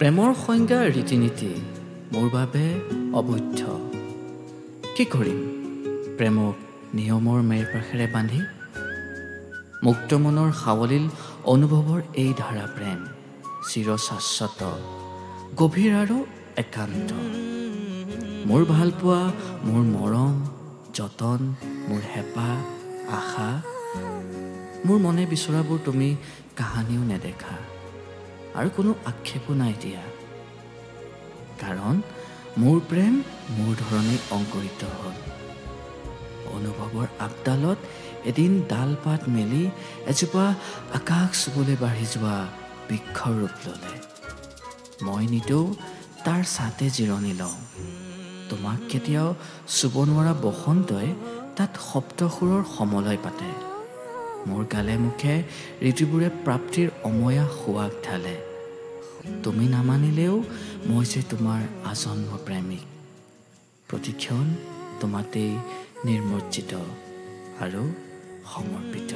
প্ৰেমৰ সংজ্ঞা ৰীতি নীতি মোৰ বাবে অবৈধ। কি কৰিম প্ৰেমক নিয়মৰ মেৰপাখেৰে বান্ধি? মুক্ত মনৰ সাৱলীল অনুভৱৰ এই ধাৰা প্ৰেম চিৰশাশ্বত, গভীৰ আৰু একান্ত। মোৰ ভালপোৱা, মোৰ মৰম, যতন, মোৰ হেঁপাহ, আশা, মোৰ মনে বিচৰাবোৰ তুমি কাহানিও নেদেখা। আৰু কোনো আক্ষেপো নাই দিয়া, কাৰণ মোৰ প্ৰেম মোৰ ধৰণেই অংকুৰিত হ'ল। অনুভৱৰ আপডালত এদিন ডাল পাত মেলি এজোপা আকাশ চুবলৈ বাঢ়ি যোৱা বৃক্ষৰ ৰূপ ল'লে। মই নিতৌ তাৰ ছাতে জিৰণি লওঁ। তোমাক কেতিয়াও চুব নোৱাৰা বসন্তই তাত সপ্তসুৰৰ সমলয় পাতে। মোৰ গালে মুখে ঋতুবোৰে প্ৰাপ্তিৰ অময়া সুৱাগ ঢালে। তুমি নামানিলেও মই যে তোমাৰ আজন্ম প্ৰেমিক, প্ৰতিক্ষণ তোমাতেই নিৰ্মজ্জিত আৰু সমৰ্পিত।